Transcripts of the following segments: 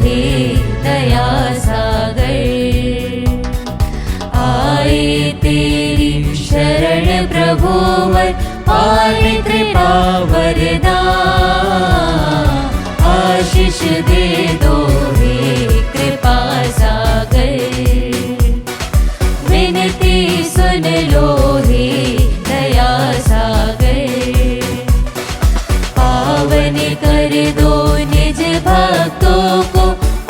हे दया सागर। आए तेरी शरण प्रभु वर, पाल कृपा वरदान। आशीष दे दो हे कृपा सागर। विनती सुन लो हे दया सागर। पावन कर दो निज भक्तों को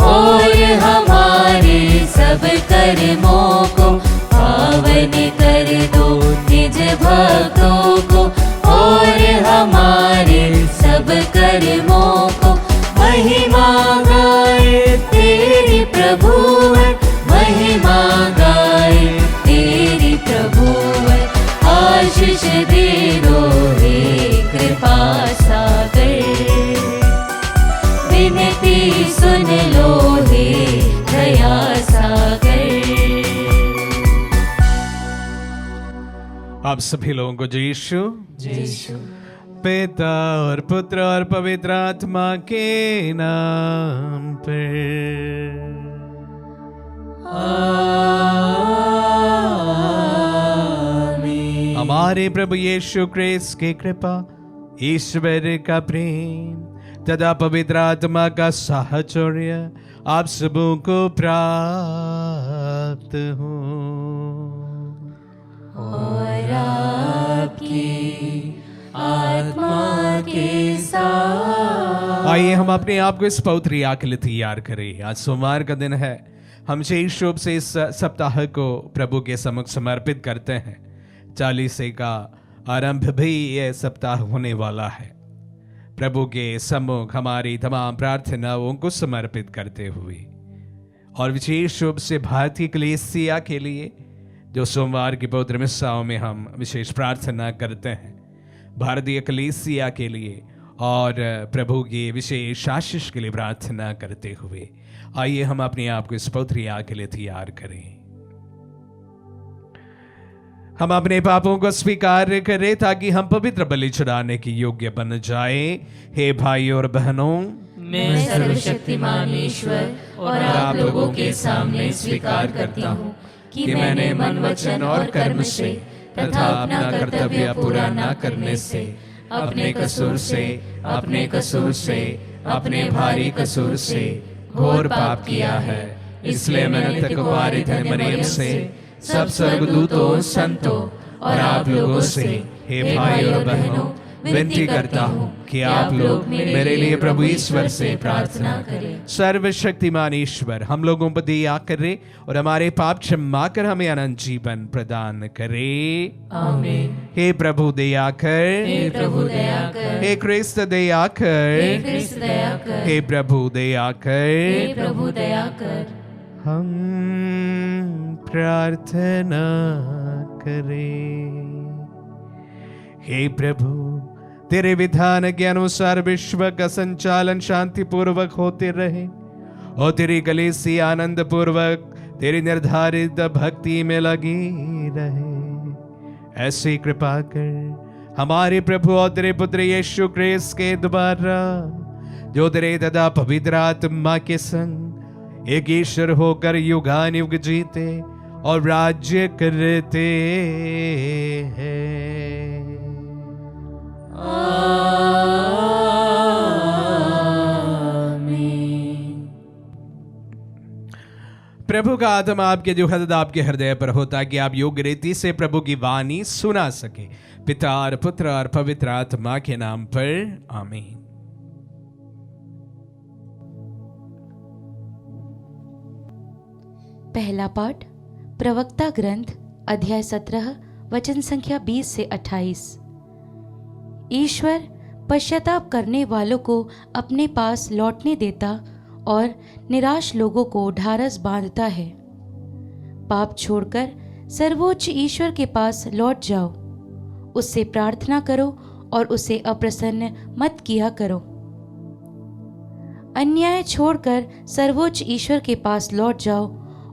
और हमारे सब कर्मों को। पावन कर दो निज भक्तों को और हमारे सब कर्मों को। महिमा गाए तेरी प्रभु वर, महिमा गाए तेरी प्रभु वर। आशीष दे दो हे कृपा सागर। विनती सुन लो हे दया सागर। आप सभी लोगों को जय यीशु। पिता और पुत्र और पवित्र आत्मा के नाम पर आमीन। हमारे प्रभु यीशु क्रिस्त की कृपा, ईश्वर का प्रेम तथा पवित्र आत्मा का साहचर्य आप सबों को प्राप्त हो। और आपकी आत्मा के साथ। आइए हम अपने आप को इस पवित्र याग के लिए तैयार करें। आज सोमवार का दिन है। हम विशेष रूप से इस सप्ताह को प्रभु के सम्मुख समर्पित करते हैं। 40 का आरंभ भी यह सप्ताह होने वाला है। प्रभु के सम्मुख हमारी तमाम प्रार्थनाओं को समर्पित करते हुए और विशेष रूप से भारतीय कलीसिया के लिए जो सोमवार की पवित्र मिस्साओं में हम विशेष प्रार्थना करते हैं, भारतीय कलीसिया के लिए और प्रभु की विशेष आशीष के लिए प्रार्थना करते हुए आइए हम अपने आप को इस पवित्र याग के लिए तैयार करें। हम अपने पापों को स्वीकार करें ताकि हम पवित्र बलि चढ़ाने की योग्य बन जाएं। हे भाइयों और बहनों, मैं सर्वशक्तिमान ईश्वर और आप लोगों के सामने स्वीकार करता हूँ कि मैंने मन, वचन और कर्म से तथा अपना कर्तव्य पूरा न करने से, अपने कसूर से, अपने भारी कसूर से घोर पाप किया है। इसलिए मैंने कुंवारी मरियम से, सब स्वर्गदूतों, संतों और आप लोगों से, हे भाई और बहनों, विनती करता हूँ कि आप लोग मेरे लिए प्रभु ईश्वर से प्रार्थना करें। सर्वशक्तिमान ईश्वर हम लोगों पर दया करे और हमारे पाप क्षमा कर हमें अनंत जीवन प्रदान करे। आमीन। हे प्रभु दया कर, हे प्रभु दया कर, हे क्रिस्त दया कर, हे क्रिस्त दया कर, हे प्रभु दया कर। हे प्रभु दया कर। हम प्रार्थना करें। हे प्रभु, तेरे विधान के अनुसार विश्व का संचालन शांति पूर्वक होते रहे और तेरी कलीसिया आनंद पूर्वक तेरी निर्धारित भक्ति में लगी रहे। ऐसी कृपा कर हमारे प्रभु और तेरे पुत्र यीशु क्रिस्त के द्वारा, जो तेरे तथा पवित्र आत्मा के संग एक ईश्वर होकर युगान युग जीते और राज्य करते हैं। प्रभु का आत्मा आपके जो हृदय आपके हृदय पर होता कि आप योग्य रीति से प्रभु की वाणी सुना सके। पिता और पुत्र और पवित्र आत्मा के नाम पर आमीन। पहला पाठ प्रवक्ता ग्रंथ अध्याय 17 वचन संख्या 20 से 28। ईश्वर पश्चाताप करने वालों को अपने पास लौटने देता और निराश लोगों को ढाढ़स बांधता है। पाप छोड़कर सर्वोच्च ईश्वर के पास लौट जाओ, उससे प्रार्थना करो और उसे अप्रसन्न मत किया करो। अन्याय छोड़कर सर्वोच्च ईश्वर के पास लौट जाओ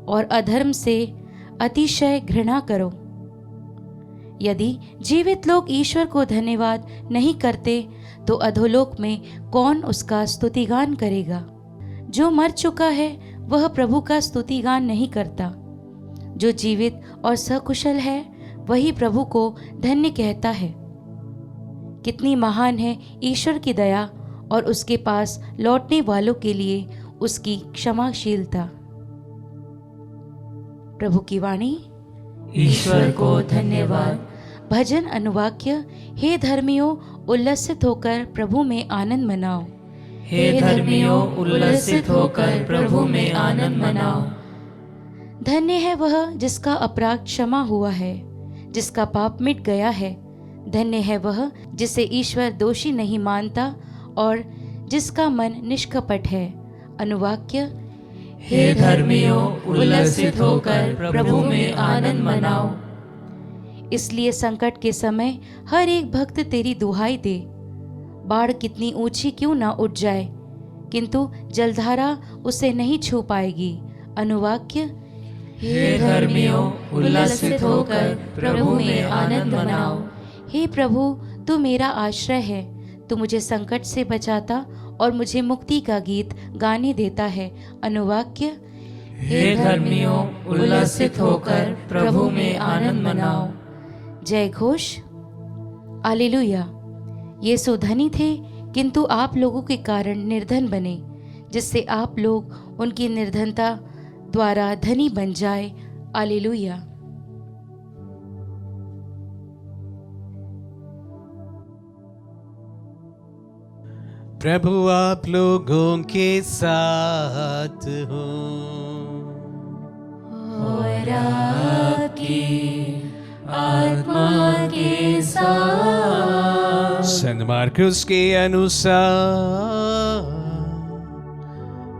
और अधर्म से अतिशय घृणा करो। यदि जीवित लोग ईश्वर को धन्यवाद नहीं करते तो अधोलोक में कौन उसका स्तुतिगान करेगा। जो मर चुका है वह प्रभु का स्तुतिगान नहीं करता। जो जीवित और सकुशल है वही प्रभु को धन्य कहता है। कितनी महान है ईश्वर की दया और उसके पास लौटने वालों के लिए उसकी क्षमाशीलता। प्रभु की वाणी। ईश्वर को धन्यवाद। भजन अनुवाक्य। हे धर्मियों, उल्लसित होकर प्रभु में आनंद मनाओ। हे धर्मियों, उल्लसित होकर प्रभु में आनंद मनाओ। धन्य है वह जिसका अपराध क्षमा हुआ है, जिसका पाप मिट गया है। धन्य है वह जिसे ईश्वर दोषी नहीं मानता और जिसका मन निष्कपट है। अनुवाक्य। हे धर्मियों, उल्लसित होकर प्रभु में आनंद मनाओ। इसलिए संकट के समय हर एक भक्त तेरी दुहाई दे। बाढ़ कितनी ऊंची क्यों ना उठ जाए, किंतु जलधारा उसे नहीं छू पाएगी। अनुवाक्य। हे धर्मियों, उल्लसित होकर प्रभु में आनंद मनाओ। हे प्रभु, तू मेरा आश्रय है। तू मुझे संकट से बचाता और मुझे मुक्ति का गीत गाने देता है। अनुवाक्य। हे धर्मियों, उल्लसित होकर प्रभु में आनंद मनाओ। जय घोष। हालेलुया। यीशु धनी थे किंतु आप लोगों के कारण निर्धन बने, जिससे आप लोग उनकी निर्धनता द्वारा धनी बन जाए। हालेलुया। प्रभु आप लोगों के साथ हो और आपकी आत्मा के साथ। संत मार्कुस के अनुसार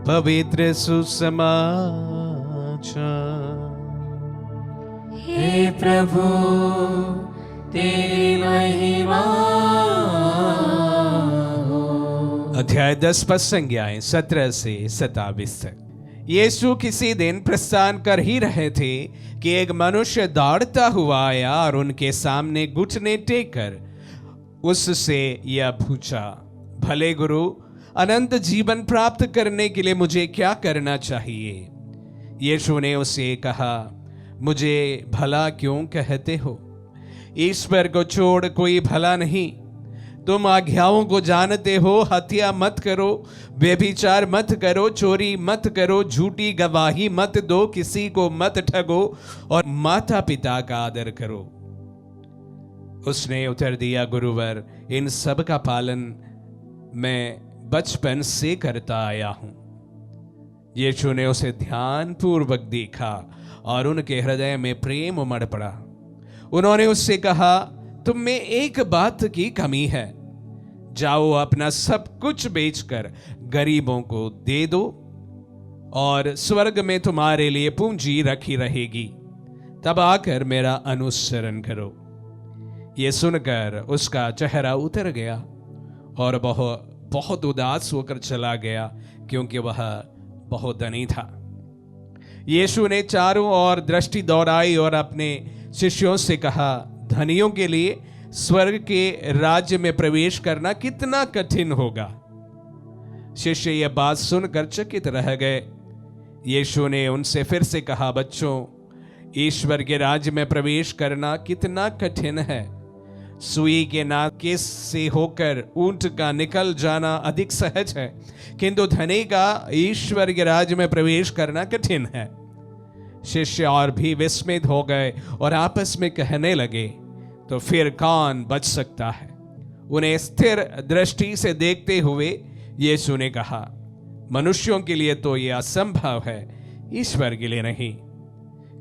पवित्र सुसमाचार। हे प्रभु, तेरी महिमा हो। अध्याय 10 पद संज्ञाएं 17 से 27 तक। यीशु किसी दिन प्रस्थान कर ही रहे थे कि एक मनुष्य दौड़ता हुआ आया और उनके सामने घुटने टेक कर उससे यह पूछा, भले गुरु, अनंत जीवन प्राप्त करने के लिए मुझे क्या करना चाहिए? यीशु ने उसे कहा, मुझे भला क्यों कहते हो? ईश्वर को छोड़ कोई भला नहीं। तुम आज्ञाओं को जानते हो, हत्या मत करो, व्यभिचार मत करो, चोरी मत करो, झूठी गवाही मत दो, किसी को मत ठगो और माता पिता का आदर करो। उसने उत्तर दिया, गुरुवर, इन सब का पालन मैं बचपन से करता आया हूं। यीशु ने उसे ध्यान पूर्वक देखा और उनके हृदय में प्रेम उमड़ पड़ा। उन्होंने उससे कहा, तुम में एक बात की कमी है। जाओ, अपना सब कुछ बेचकर गरीबों को दे दो और स्वर्ग में तुम्हारे लिए पूंजी रखी रहेगी। तब आकर मेरा अनुसरण करो। ये सुनकर उसका चेहरा उतर गया और बहुत उदास होकर चला गया, क्योंकि वह बहुत धनी था। यीशु ने चारों ओर दृष्टि दौड़ाई और अपने शिष्यों से कहा, धनियों के लिए स्वर्ग के राज्य में प्रवेश करना कितना कठिन होगा। शिष्य यह बात सुनकर चकित रह गए। यीशु ने उनसे फिर से कहा, बच्चों, ईश्वर के राज्य में प्रवेश करना कितना कठिन है। सुई के नाके से होकर ऊंट का निकल जाना अधिक सहज है, किंतु धनी का ईश्वर के राज्य में प्रवेश करना कठिन है। शिष्य और भी विस्मित हो गए और आपस में कहने लगे, तो फिर कौन बच सकता है? उन्हें स्थिर दृष्टि से देखते हुए यीशु ने कहा, मनुष्यों के लिए तो यह असंभव है, ईश्वर के लिए नहीं,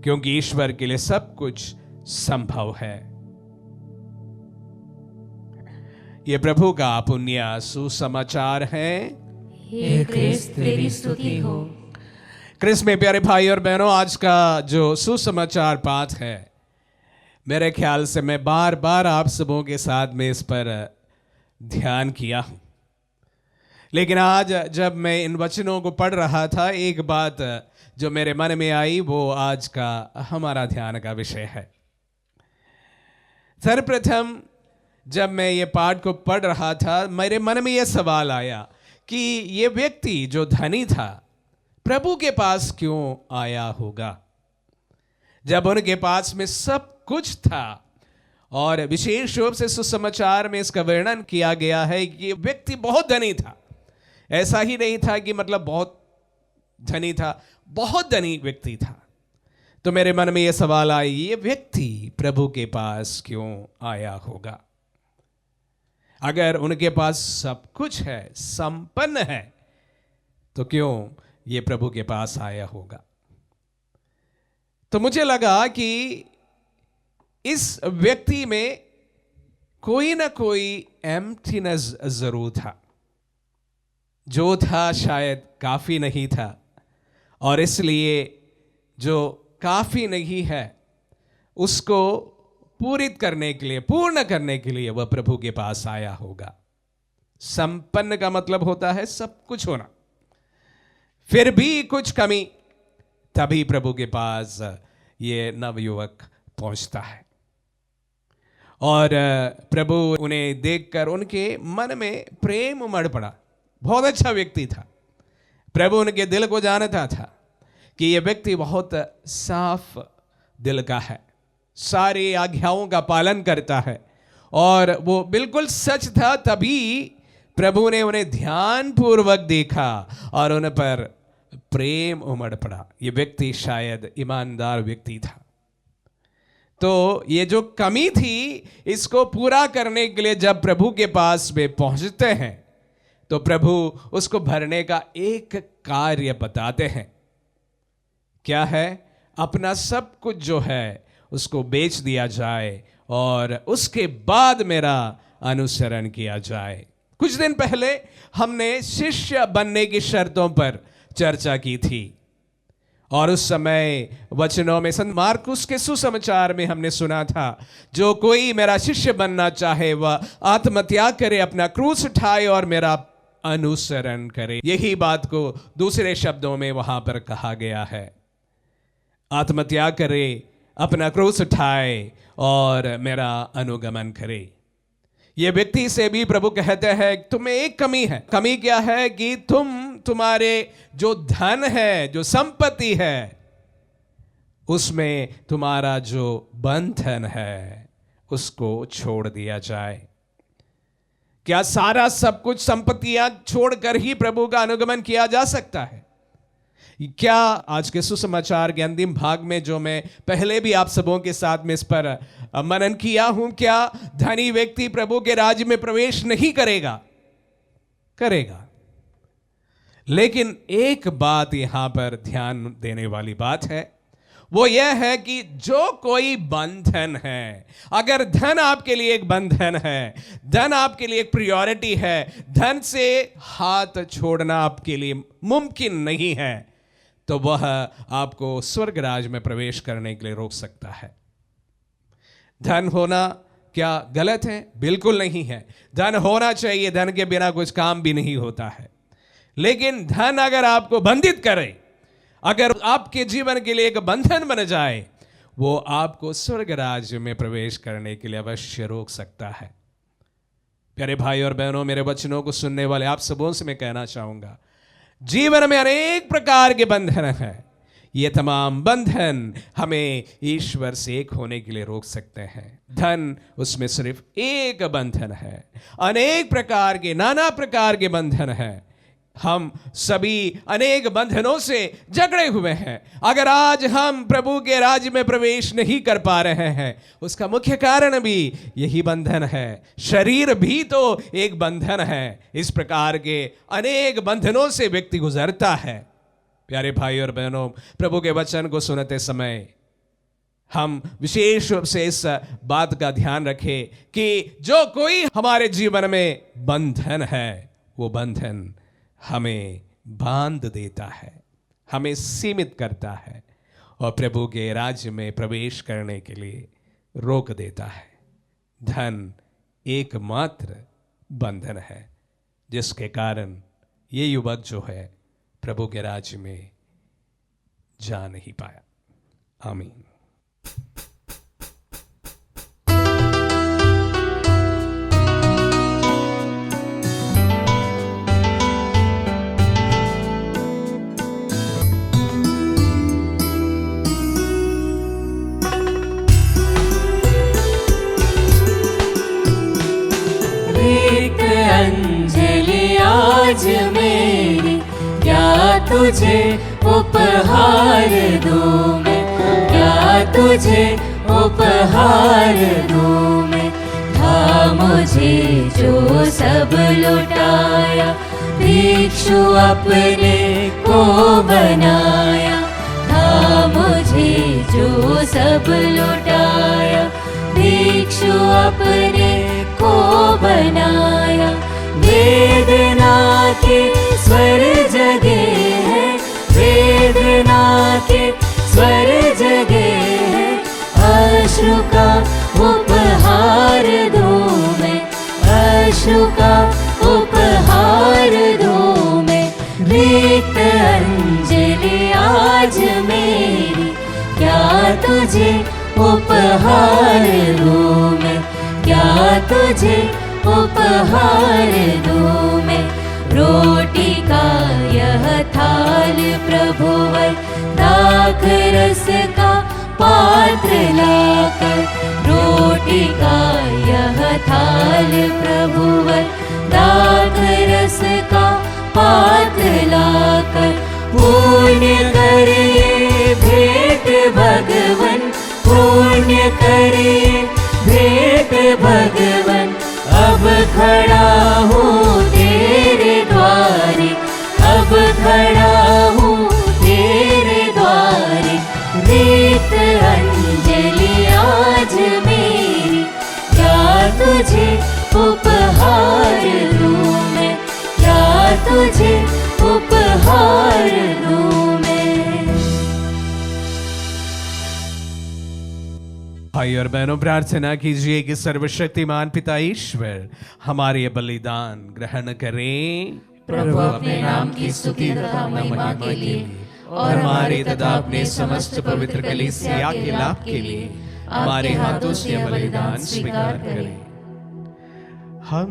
क्योंकि ईश्वर के लिए सब कुछ संभव है। ये प्रभु का पुण्य सुसमाचार है। हे क्रिस्त, तेरी स्तुति हो। क्रिस्त में प्यारे भाई और बहनों, आज का जो सुसमाचार पाठ है, मेरे ख्याल से मैं बार बार आप सबों के साथ में इस पर ध्यान किया हूं, लेकिन आज जब मैं इन वचनों को पढ़ रहा था, एक बात जो मेरे मन में आई वो आज का हमारा ध्यान का विषय है। सर्वप्रथम जब मैं ये पाठ को पढ़ रहा था, मेरे मन में यह सवाल आया कि ये व्यक्ति जो धनी था प्रभु के पास क्यों आया होगा, जब उनके पास में सब कुछ था। और विशेष रूप से सुसमाचार में इसका वर्णन किया गया है कि ये व्यक्ति बहुत धनी था। ऐसा ही नहीं था कि मतलब बहुत धनी था, बहुत धनी व्यक्ति था। तो मेरे मन में यह सवाल आया, ये व्यक्ति प्रभु के पास क्यों आया होगा? अगर उनके पास सब कुछ है, संपन्न है, तो क्यों ये प्रभु के पास आया होगा? तो मुझे लगा कि इस व्यक्ति में कोई ना कोई एम्प्टीनेस जरूर था। जो था शायद काफी नहीं था, और इसलिए जो काफी नहीं है उसको पूरित करने के लिए, पूर्ण करने के लिए वह प्रभु के पास आया होगा। संपन्न का मतलब होता है सब कुछ होना, फिर भी कुछ कमी, तभी प्रभु के पास ये नवयुवक पहुंचता है। और प्रभु उन्हें देखकर उनके मन में प्रेम उमड़ पड़ा। बहुत अच्छा व्यक्ति था। प्रभु उनके दिल को जानता था कि यह व्यक्ति बहुत साफ दिल का है, सारी आज्ञाओं का पालन करता है, और वो बिल्कुल सच था। तभी प्रभु ने उन्हें ध्यानपूर्वक देखा और उन पर प्रेम उमड़ पड़ा। ये व्यक्ति शायद ईमानदार व्यक्ति था। तो ये जो कमी थी, इसको पूरा करने के लिए जब प्रभु के पास वे पहुंचते हैं तो प्रभु उसको भरने का एक कार्य बताते हैं। क्या है? अपना सब कुछ जो है उसको बेच दिया जाए और उसके बाद मेरा अनुसरण किया जाए। कुछ दिन पहले हमने शिष्य बनने की शर्तों पर चर्चा की थी, और उस समय वचनों में संत मार्कुस के सुसमाचार में हमने सुना था, जो कोई मेरा शिष्य बनना चाहे वह आत्मत्याग करे, अपना क्रूस उठाए और मेरा अनुसरण करे। यही बात को दूसरे शब्दों में वहां पर कहा गया है। आत्मत्याग करे, अपना क्रूस उठाए और मेरा अनुगमन करे। यह व्यक्ति से भी प्रभु कहते हैं तुम्हें एक कमी है। कमी क्या है? कि तुम्हारे जो धन है, जो संपत्ति है, उसमें तुम्हारा जो बंधन है उसको छोड़ दिया जाए। क्या सारा सब कुछ संपत्तियां छोड़कर ही प्रभु का अनुगमन किया जा सकता है? क्या आज के सुसमाचार के अंतिम भाग में जो मैं पहले भी आप सबों के साथ में इस पर मनन किया हूं, क्या धनी व्यक्ति प्रभु के राज्य में प्रवेश नहीं करेगा? करेगा। लेकिन एक बात यहां पर ध्यान देने वाली बात है, वो यह है कि जो कोई बंधन है, अगर धन आपके लिए एक बंधन है, धन आपके लिए एक प्रायोरिटी है, धन से हाथ छोड़ना आपके लिए मुमकिन नहीं है, तो वह आपको स्वर्ग राज में प्रवेश करने के लिए रोक सकता है। धन होना क्या गलत है? बिल्कुल नहीं है। धन होना चाहिए, धन के बिना कुछ काम भी नहीं होता है। लेकिन धन अगर आपको बंधित करे, अगर आपके जीवन के लिए एक बंधन बन जाए, वो आपको स्वर्ग राज्य में प्रवेश करने के लिए अवश्य रोक सकता है। प्यारे भाई और बहनों, मेरे वचनों को सुनने वाले आप सबों से मैं कहना चाहूंगा, जीवन में अनेक प्रकार के बंधन हैं। ये तमाम बंधन हमें ईश्वर से एक होने के लिए रोक सकते हैं। धन उसमें सिर्फ एक बंधन है, अनेक प्रकार के, नाना प्रकार के बंधन हैं। हम सभी अनेक बंधनों से जकड़े हुए हैं। अगर आज हम प्रभु के राज्य में प्रवेश नहीं कर पा रहे हैं, उसका मुख्य कारण भी यही बंधन है। शरीर भी तो एक बंधन है। इस प्रकार के अनेक बंधनों से व्यक्ति गुजरता है। प्यारे भाई और बहनों, प्रभु के वचन को सुनते समय हम विशेष रूप से इस बात का ध्यान रखें कि जो कोई हमारे जीवन में बंधन है, वो बंधन हमें बांध देता है, हमें सीमित करता है और प्रभु के राज्य में प्रवेश करने के लिए रोक देता है। धन एकमात्र बंधन है जिसके कारण ये युवक जो है प्रभु के राज्य में जा नहीं पाया। आमीन। तुझे उपहार दूं मैं, क्या तुझे उपहार दूं मैं। था मुझे जो सब लुटाया, भिक्षु अपने को बनाया। था मुझे जो सब लुटाया, भिक्षु अपने को बनाया। वेदना के स्वर जगे हैं, वेदना के स्वर जगे हैं। अश्रु का उपहार दूं मैं, अश्रु का उपहार दूं मैं। रिक्त अंजलि आज मेरी, क्या तुझे उपहार दूं मैं, क्या तुझे उपहार दूं मैं। रोटी का यह थाल प्रभुवर, दाख रस का पात्र लाकर। रोटी का यह थाल प्रभुवर, दाख रस का पात्र लाकर। पुण्य करिए भेंट भगवन, पुण्य करिए भेंट भगवन। अब खड़ा हूँ तेरे द्वारे, अब खड़ा हूँ तेरे द्वारे। रिक्त अंजलि आज मेरी, क्या तुझे उपहार दूं मैं, क्या तुझे उपहार दूं मैं। भाई और बहनों, प्रार्थना कीजिए कि सर्वशक्तिमान पिता ईश्वर हमारे ये बलिदान ग्रहण करें। प्रभु अपने नाम की स्तुति तथा महिमा के लिए और हमारे तथा अपने समस्त पवित्र कलीसिया के लाभ के लिए हमारे हाथों से यह बलिदान स्वीकार करें। हम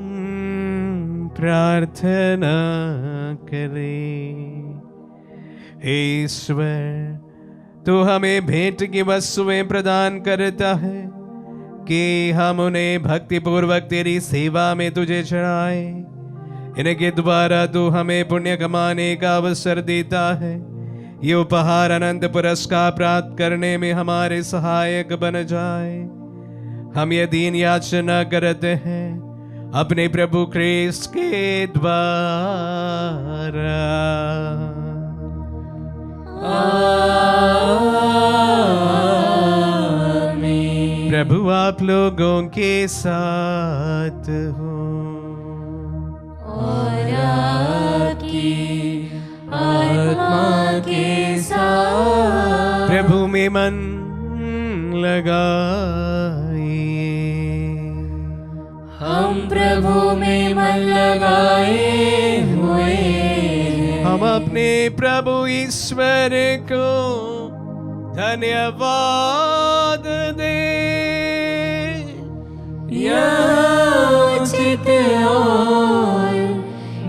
प्रार्थना करें। हे ईश्वर, तू हमें भेंट की वस्तुएं प्रदान करता है कि हम उन्हें भक्ति पूर्वक तेरी सेवा में तुझे चढ़ाए। इनके द्वारा तू हमें पुण्य कमाने का अवसर देता है। ये उपहार अनंत पुरस्कार प्राप्त करने में हमारे सहायक बन जाए। हम ये दीन याचना करते हैं अपने प्रभु क्रिस्त के द्वारा। आमीन। प्रभु आप लोगों के साथ हो और आपकी आत्मा के साथ। प्रभु में मन लगाइए। हम प्रभु में मन लगाए हुए हैं। हम अपने प्रभु ईश्वर को धन्यवाद दें। यह उचित और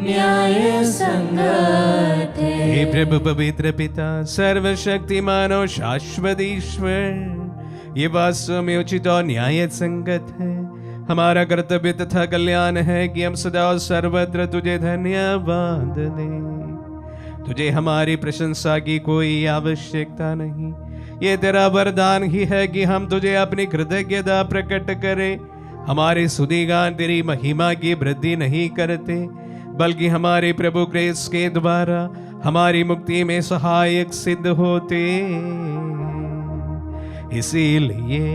न्याय संगत है। हे प्रभु पवित्र पिता, सर्वशक्तिमान और शाश्वत ईश्वर, ये वास्तव में उचित और न्याय संगत है। हमारा कर्तव्य तथा कल्याण है कि हम सदा और सर्वत्र तुझे धन्यवाद दें। तुझे हमारी प्रशंसा की कोई आवश्यकता नहीं। ये तेरा वरदान ही है कि हम तुझे अपनी कृतज्ञता प्रकट करें। हमारे स्तुतिगान तेरी महिमा की वृद्धि नहीं करते, बल्कि हमारे प्रभु क्रिस्त के द्वारा हमारी मुक्ति में सहायक सिद्ध होते। इसीलिए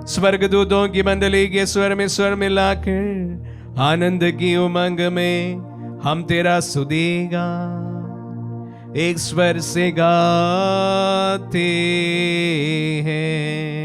स्वर्गदूतों की मंडली के स्वर में स्वर मिलाकर आनंद की उमंग में हम तेरा स्तुतिगान एक स्वर से गाते हैं।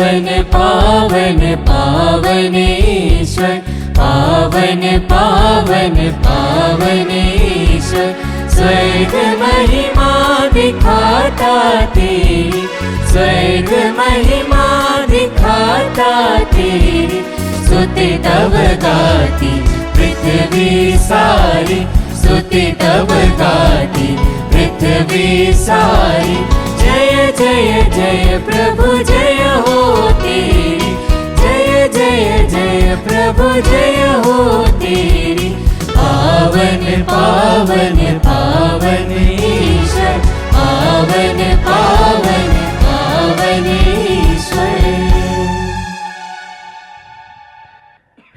पावन पावन पावन ईश्वर, पावन पावन पावन ईश्वर, स्वर्ग महिमा दिखाता तेरी, स्वर्ग महिमा दिखाता तेरी, स्तुति तब गाती पृथ्वी सारी, स्तुति तब गाती पृथ्वी सारी। जय जय जय प्रभु जय हो तेरी, जय जय जय प्रभु जय हो तेरी। पावन पावन पावन ईश्वर, पावन पावन पावन ईश्वर।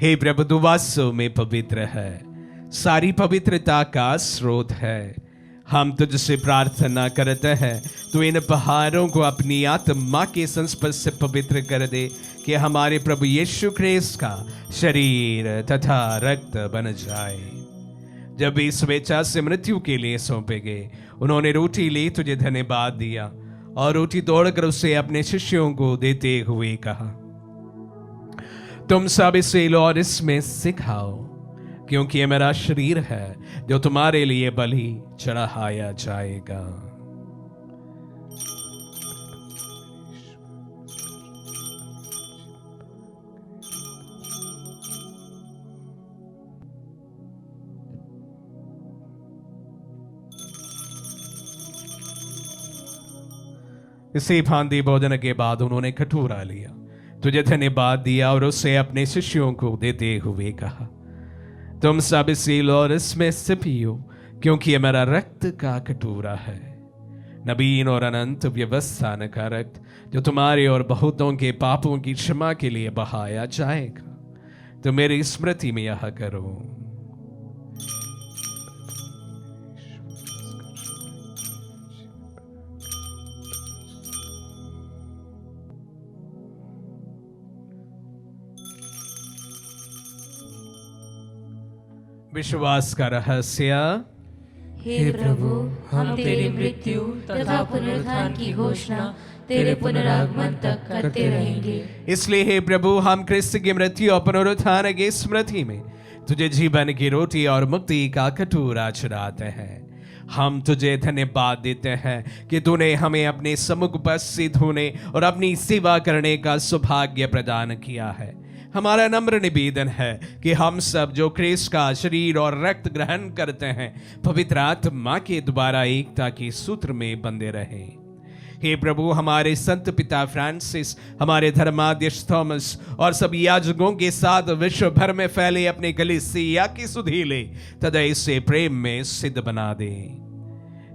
हे प्रभु, तू वास्तव में पवित्र है, सारी पवित्रता का स्रोत है। हम तुझसे प्रार्थना करते हैं, तू इन पहाड़ों को अपनी आत्मा के संस्पर्श से पवित्र कर दे, कि हमारे प्रभु यीशु ख्रिस्त का शरीर तथा रक्त बन जाए। जब इस स्वेच्छा से मृत्यु के लिए सौंपे गए, उन्होंने रोटी ली, तुझे धन्यवाद दिया और रोटी तोड़कर उसे अपने शिष्यों को देते हुए कहा, तुम सब इसे लो और इसमें से खाओ, क्योंकि ये मेरा शरीर है जो तुम्हारे लिए बलि चढ़ाया जाएगा। इसी भांति भोजन के बाद उन्होंने कटोरा लिया, तुझे धन्यवाद दिया और उसे अपने शिष्यों को देते हुए कहा, तुम सब इसे लो और इसमें से पियो, क्योंकि यह मेरा रक्त का कटोरा है, नवीन और अनंत व्यवस्था का रक्त, जो तुम्हारे और बहुतों के पापों की क्षमा के लिए बहाया जाएगा। तो मेरी स्मृति में यह करो। विश्वास का रहस्य। हे प्रभु, हम तेरी मृत्यु तथा पुनरुत्थान की घोषणा तेरे पुनरागमन तक करते रहेंगे। इसलिए हे प्रभु, हम क्रिस्त की मृत्यु और पुनरुत्थान की स्मृति में तुझे जीवन की रोटी और मुक्ति का कटोरा चढ़ाते हैं। हम तुझे धन्यवाद देते हैं कि तूने हमें अपने सम्मुख उपस्थित होने और अपनी सेवा करने का सौभाग्य प्रदान किया है। हमारा नम्र निवेदन है कि हम सब जो ख्रीस्त का शरीर और रक्त ग्रहण करते हैं, पवित्र आत्मा के द्वारा एकता के सूत्र में बंधे रहें। हे प्रभु, हमारे संत पिता फ्रांसिस, हमारे धर्माध्यक्ष थॉमस और सब याजकों के साथ विश्व भर में फैले अपने कलीसिया की सुधीले तथा इसे प्रेम में सिद्ध बना दे।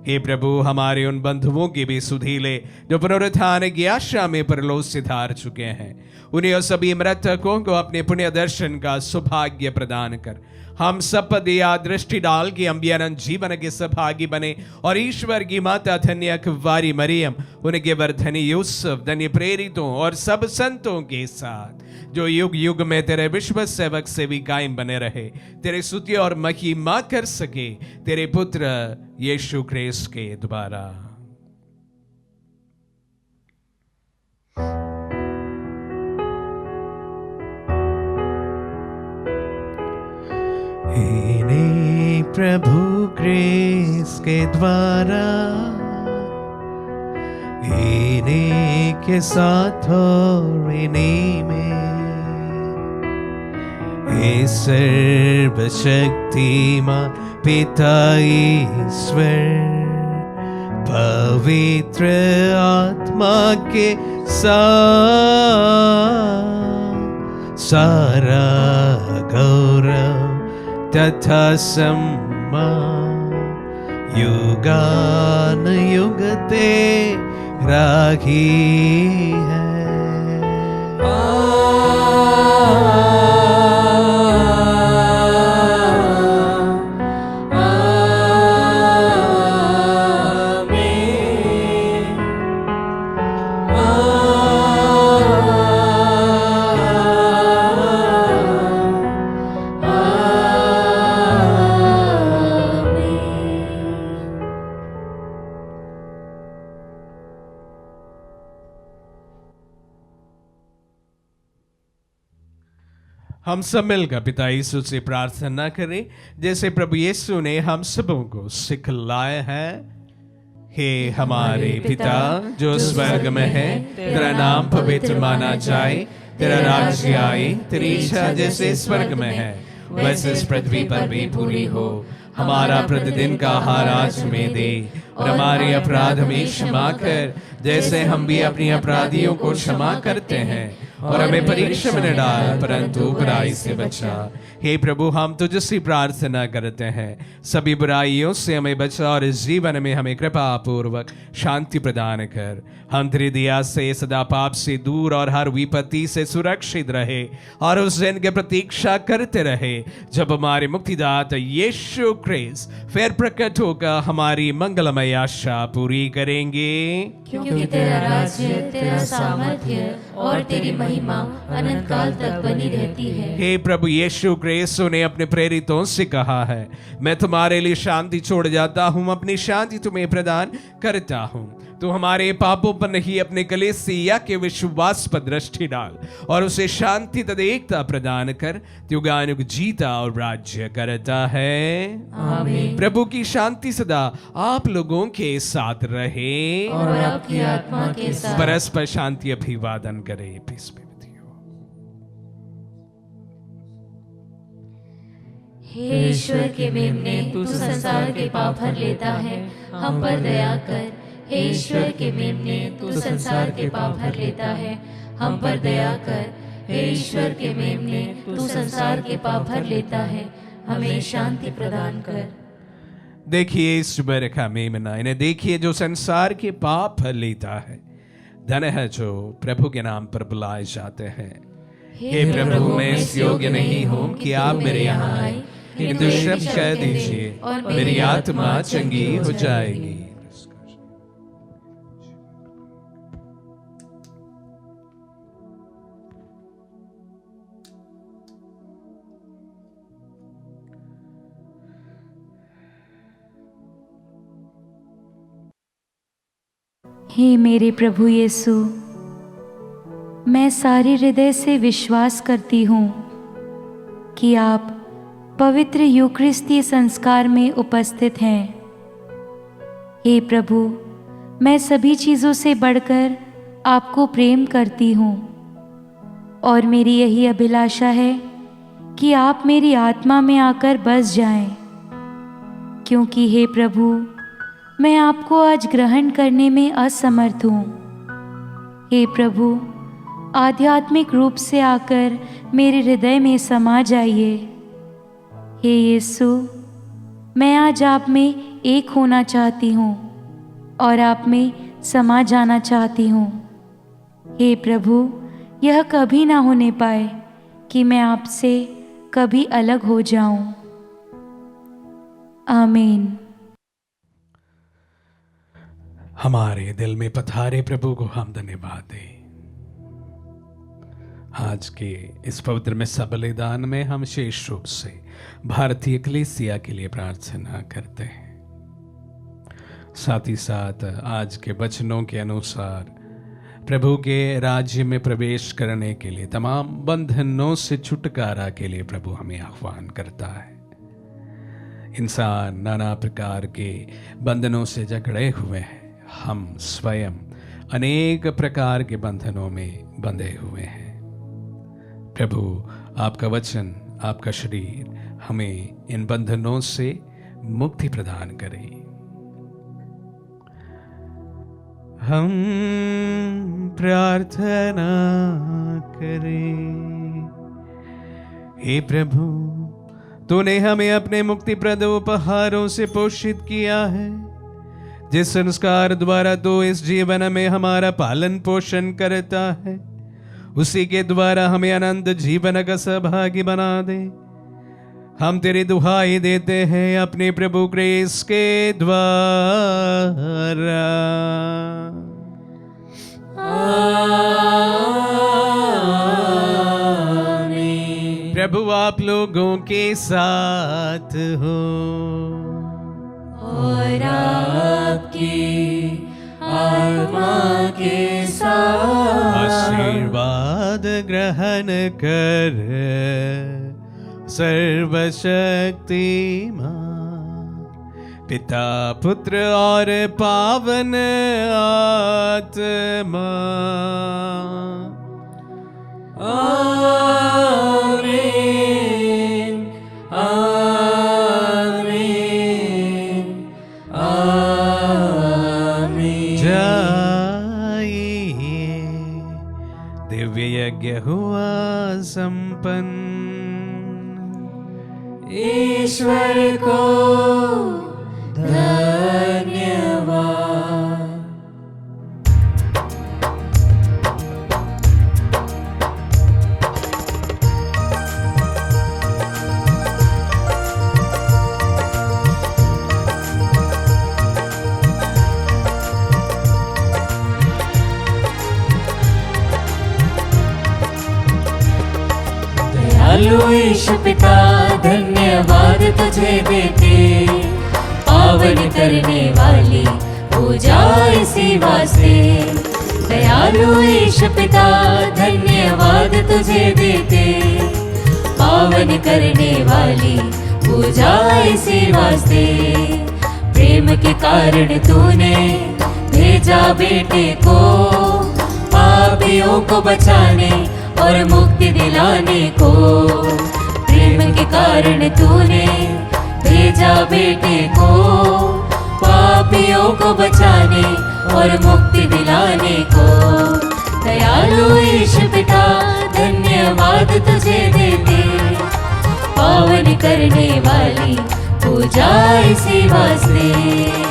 हे प्रभु, हमारे उन बंधुओं के भी सुधीले जो पुनरुत्थान की आशा में परलोक से धार चुके हैं, उन्हें और सभी मृतकों को अपने पुण्य दर्शन का सौभाग्य प्रदान कर हम सब पर दया दृष्टि डाल के अम्बियानंद जीवन के सहभागी बने और ईश्वर की माता धन्य कुंवारी मरियम, उनके वर्धनी यूसुफ, धन्य प्रेरितों और सब संतों के साथ जो युग युग में तेरे विश्व सेवक से भी कायम बने रहे, तेरे स्तुति और महिमा कर सके तेरे पुत्र यीशु ख्रीस्त के द्वारा। इन्हीं प्रभु ख्रीस्त के द्वारा, इन्हीं के साथ और इन्हीं में सर्वशक्तिमान पिता ईश्वर पवित्र आत्मा के साथ सारा गौरव तथा सम्मान युगान युग तेरा ही है। हम सब मिलकर पिता यीशु से प्रार्थना करें जैसे प्रभु यीशु ने हम सबों को सिखलाया है। हे हमारे पिता जो स्वर्ग में है, तेरा नाम पवित्र माना जाए, तेरा राज्य आए, तेरी इच्छा जैसे स्वर्ग में है वैसे इस पृथ्वी पर भी पूरी हो। हमारा प्रतिदिन का आहार आज हमें दे और हमारे अपराध हमें क्षमा कर जैसे हम भी अपने अपराधियों को क्षमा करते हैं, और हमें परीक्षा में न डाल परंतु बुराई से बचा। हे प्रभु, हम तुझसे प्रार्थना करते हैं सभी बुराइयों से हमें बचा और इस जीवन में हमें कृपा पूर्वक शांति प्रदान कर। हम तेरी दया से सदा पाप से दूर और हर विपत्ति से सुरक्षित रहे और उस दिन की प्रतीक्षा करते रहे जब हमारे मुक्तिदाता यीशु क्रिस्त फिर प्रकट होकर हमारी मंगलमय आशा पूरी करेंगे। क्योंकि तेरा राज्य, तेरा सामर्थ्य और तेरी महिमा अनंत काल तक बनी रहती है। हे प्रभु यीशु क्रिस्त ने अपने प्रेरितों से कहा है, मैं तुम्हारे लिए शांति छोड़ जाता हूँ, अपनी शांति तुम्हें प्रदान करता हूँ। तो हमारे पापों पर नहीं अपने कलीसिया के विश्वास पर दृष्टि डाल और उसे शांति तथा एकता प्रदान कर युगानुग जीता और राज्य करता है। आमीन। प्रभु की शांति सदा आप लोगों के साथ रहे और आपकी आत्मा के साथ। परस्पर शांति अभिवादन करे। पीस में हे ईश्वर के मेमने, तू संसार के पाप हर लेता है, हम पर दया कर। हे ईश्वर के मेमने, तू संसार के पाप हर लेता है, हम पर दया कर। हे ईश्वर के मेमने, तू संसार के पाप हर लेता है, हमें शांति प्रदान कर। देखिए ईश्वर का मेमना, इन्हें देखिए जो संसार के पाप हर लेता है। धन है जो प्रभु के नाम पर बुलाए जाते हैं। हे प्रभु, मैं इस योग्य नहीं हूँ कि आप मेरे यहाँ आए, किंतु शब्द कह दीजिए और मेरी आत्मा चंगी हो जाएगी। हे मेरे प्रभु यीशु, मैं सारे हृदय से विश्वास करती हूँ कि आप पवित्र यूकरिस्ती संस्कार में उपस्थित हैं। हे प्रभु, मैं सभी चीज़ों से बढ़कर आपको प्रेम करती हूँ और मेरी यही अभिलाषा है कि आप मेरी आत्मा में आकर बस जाएं, क्योंकि हे प्रभु, मैं आपको आज ग्रहण करने में असमर्थ हूँ। हे प्रभु, आध्यात्मिक रूप से आकर मेरे हृदय में समा जाइए। हे यीशु, मैं आज आप में एक होना चाहती हूँ और आप में समा जाना चाहती हूँ। हे प्रभु, यह कभी ना होने पाए कि मैं आपसे कभी अलग हो जाऊं। आमीन। हमारे दिल में पधारे प्रभु को हम धन्यवाद दें। आज के इस पवित्र मिस्सा बलिदान में हम विशेष रूप से भारतीय कलीसिया के लिए प्रार्थना करते हैं। साथ ही साथ आज के वचनों के अनुसार प्रभु के राज्य में प्रवेश करने के लिए तमाम बंधनों से छुटकारा के लिए प्रभु हमें आह्वान करता है। इंसान नाना प्रकार के बंधनों से जकड़े हुए हैं। हम स्वयं अनेक प्रकार के बंधनों में बंधे हुए हैं। प्रभु, आपका वचन, आपका शरीर हमें इन बंधनों से मुक्ति प्रदान करे। हम प्रार्थना करें। हे प्रभु, तूने हमें अपने मुक्तिप्रद उपहारों से पोषित किया है, जिस संस्कार द्वारा तू इस जीवन में हमारा पालन पोषण करता है, उसी के द्वारा हमें अनंत जीवन का सहभागी बना दे। हम तेरी दुहाई देते हैं अपने प्रभु क्रिस्त के द्वारा। आमीन। प्रभु आप लोगों के साथ हो और आपकी आत्मा के साथ। आशीर्वाद ग्रहण कर सर्वशक्तिमान, पिता पुत्र और पावन आत्मा। आमीन, आमीन, आमीन। जाइए, दिव्य यज्ञ हुआ संपन्न। ईश्वर को धन्यवाद। दयालु ईश पिता धन्यवाद तुझे देते, पावन करने वाली पूजा इसी वास्ते। दयालु ईश पिता धन्यवाद तुझे देते, पावन करने वाली पूजा इसी वास्ते। प्रेम के कारण तूने भेजा बेटे को, पापियों को बचाने और मुक्ति दिलाने को। प्रेम के कारण तूने भेजा बेटे को, पापियों को बचाने और मुक्ति दिलाने को। दयालु ईश पिता धन्यवाद तुझे देते, पावन करने वाली पूजा इसी वास्ते।